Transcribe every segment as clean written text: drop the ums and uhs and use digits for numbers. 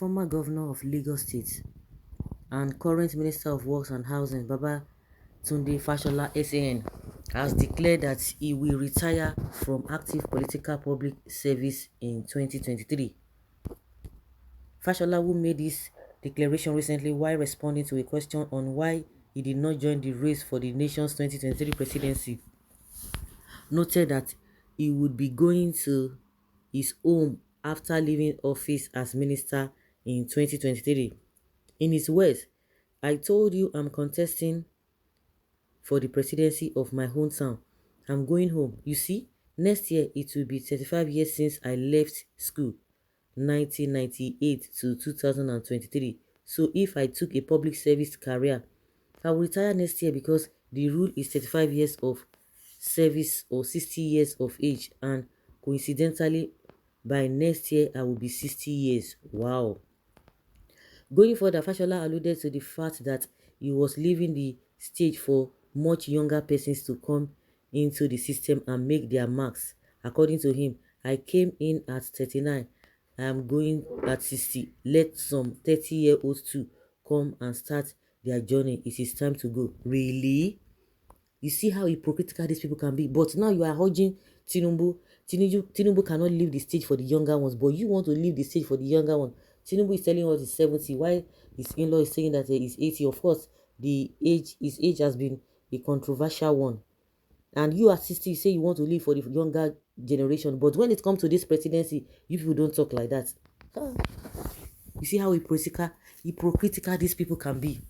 former governor of Lagos State and current Minister of Works and Housing, Baba Tunde Fashola SAN, has declared that he will retire from active political public service in 2023. Fashola, who made this declaration recently while responding to a question on why he did not join the race for the nation's 2023 presidency, noted that he would be going to his home after leaving office as minister in 2023. In his words, "I told you I'm contesting for the presidency of my hometown. I'm going home. You see, next year it will be 35 years since I left school, 1998 to 2023. So if I took a public service career, I will retire next year because the rule is 35 years of service or 60 years of age, and coincidentally, by next year I will be 60 years. Wow." Going further, Fashola alluded to the fact that he was leaving the stage for much younger persons to come into the system and make their marks. According to him, "I came in at 39. I am going at 60. Let some 30-year-olds too come and start their journey. It is time to go." Really? You see how hypocritical these people can be. But now you are urging Tinubu. Tinubu cannot leave the stage for the younger ones, but you want to leave the stage for the younger one. Tinubu is telling us he's 70, while his in-law is saying that he's 80. Of course, his age has been a controversial one. And you at 60, you say you want to leave for the younger generation. But when it comes to this presidency, you people don't talk like that. Ah, you see how hypocritical these people can be.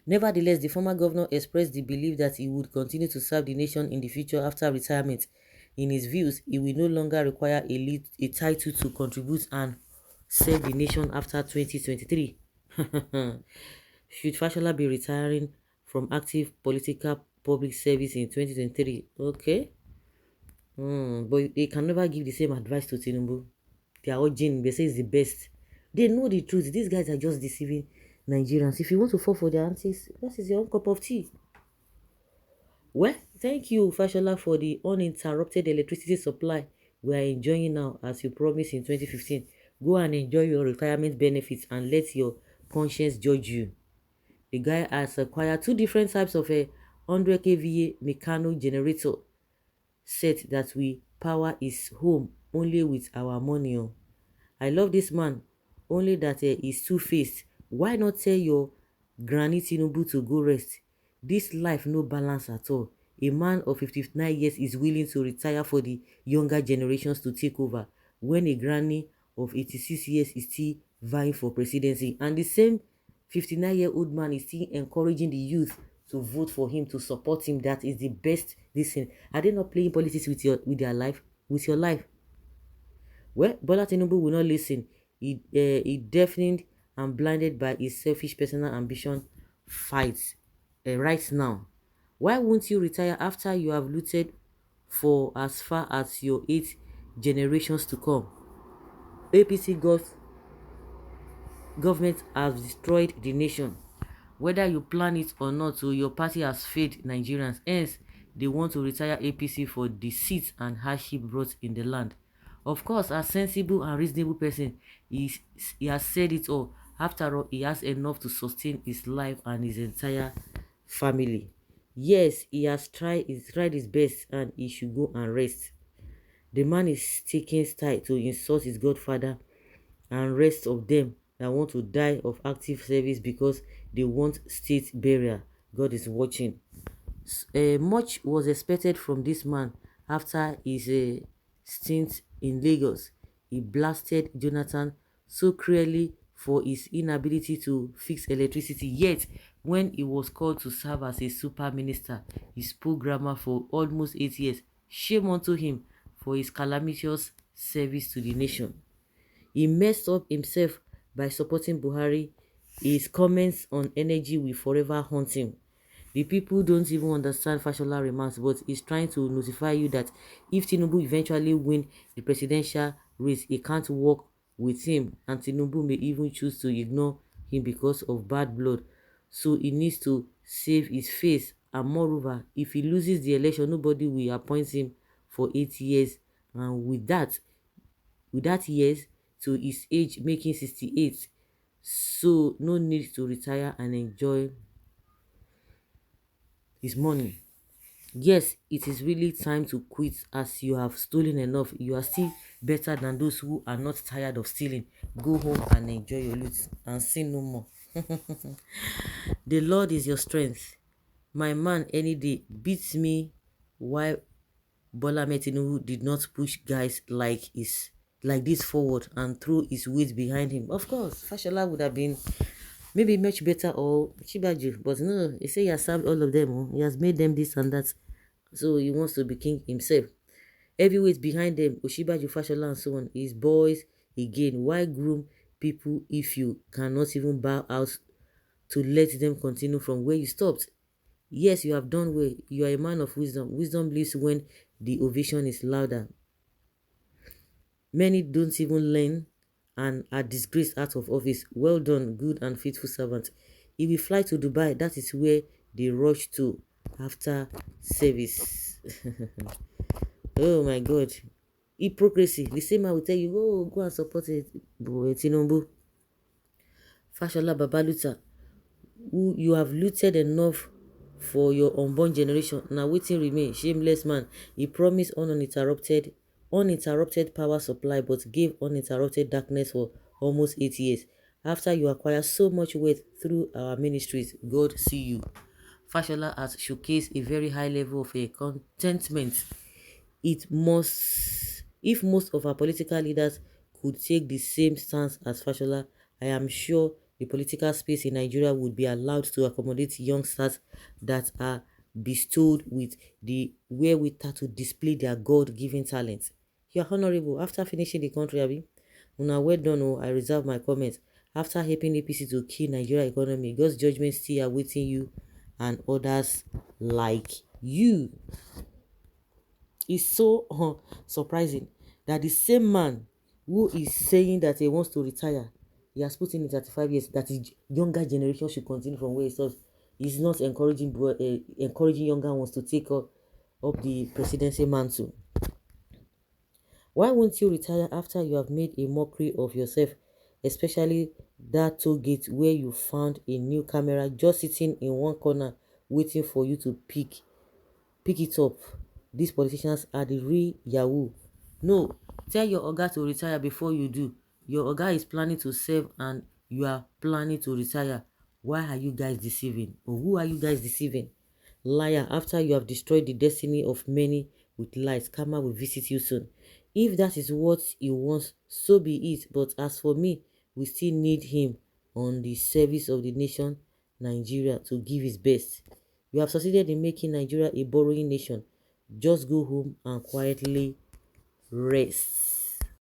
Nevertheless, the former governor expressed the belief that he would continue to serve the nation in the future after retirement. In his views, he will no longer require a title to contribute and serve the nation after 2023. Should Fashola be retiring from active political public service in 2023? Okay. But they can never give the same advice to Tinubu. They are urging, they say it's the best. They know the truth. These guys are just deceiving Nigerians. If you want to fall for their antics, that is your own cup of tea. Well, thank you, Fashola, for the uninterrupted electricity supply we are enjoying now, as you promised in 2015. Go and enjoy your retirement benefits and let your conscience judge you. The guy has acquired two different types of a 100 kVA mechanical generator set that we power his home only with our money. Oh. I love this man, only that he's two-faced. Why not tell your granny Tinubu to go rest? This life no balance at all. A man of 59 years is willing to retire for the younger generations to take over, when a granny of 86 years is still vying for presidency. And the same 59-year-old man is still encouraging the youth to vote for him, to support him. That is the best. Listen, are they not playing politics with their life, with your life? Well, Bola Tinubu will not listen. He deafened and blinded by his selfish personal ambition fights right now. Why won't you retire after you have looted for as far as your 8 generations to come? APC government has destroyed the nation. Whether you plan it or not, so your party has failed Nigerians. Hence, they want to retire APC for the seats and hardship brought in the land. Of course, a sensible and reasonable person, he has said it all. After all, he has enough to sustain his life and his entire family. Yes, he's tried his best, and he should go and rest. The man is taking style to insult his godfather and rest of them that want to die of active service because they want state burial. God is watching. Much was expected from this man after his stint in Lagos. He blasted Jonathan so cruelly for his inability to fix electricity. Yet, when he was called to serve as a super minister, he spoke grammar for almost 8 years. Shame unto him for his calamitous service to the nation. He messed up himself by supporting Buhari. His comments on energy will forever haunt him. The people don't even understand Fashola remarks, but he's trying to notify you that if Tinubu eventually win the presidential race, he can't work with him, and Tinubu may even choose to ignore him because of bad blood. So he needs to save his face, and moreover, if he loses the election, nobody will appoint him for 8 years, and with that years to his age making 68. So no need to retire and enjoy his money. Yes, it is really time to quit as you have stolen enough. You are still better than those who are not tired of stealing. Go home and enjoy your loot and sin no more. The Lord is your strength. My man any day beats me. Why Bola Ahmed Tinubu did not push guys like this forward and throw his weight behind him? Of course, Fashola would have been maybe much better, or Chibaju, but no, he say he has served all of them. Oh. He has made them this and that. So he wants to be king himself. Heavyweight behind them, Oshibaju, Fashola, and so on. His boys again. Why groom people if you cannot even bow out to let them continue from where you stopped? Yes, you have done well. You are a man of wisdom. Wisdom lives when the ovation is louder. Many don't even learn and are disgraced out of office. Well done, good and faithful servant. If we fly to Dubai, that is where they rush to after service. Oh my God. Hypocrisy. The same man will tell you, oh, go and support it. Tinubu. Fashola Babaluta. Who you have looted enough for your unborn generation. Now waiting remain. Shameless man. He promised uninterrupted power supply but gave uninterrupted darkness for almost 8 years. After you acquire so much wealth through our ministries, God see you. Fashola has showcased a very high level of contentment. It must, if most of our political leaders could take the same stance as Fashola, I am sure the political space in Nigeria would be allowed to accommodate youngsters that are bestowed with the wherewithal to display their God-given talents. You are honorable. After finishing the country, Abi, una well done. Oh, I reserve my comments. After helping APC to kill Nigeria economy, God's judgment still awaiting you and others like you. It's so surprising that the same man who is saying that he wants to retire, he has put in 35 years, that the younger generation should continue from where he starts. He's not encouraging younger ones to take up the presidency mantle. Why won't you retire after you have made a mockery of yourself, especially that toll gate where you found a new camera just sitting in one corner waiting for you to pick it up? These politicians are the real Yahoo. No, tell your oga to retire before you do. Your oga is planning to serve and you are planning to retire. Why are you guys deceiving? Or who are you guys deceiving? Liar, after you have destroyed the destiny of many with lies, karma will visit you soon. If that is what he wants, so be it. But as for me, we still need him on the service of the nation, Nigeria, to give his best. You have succeeded in making Nigeria a borrowing nation. Just go home and quietly rest.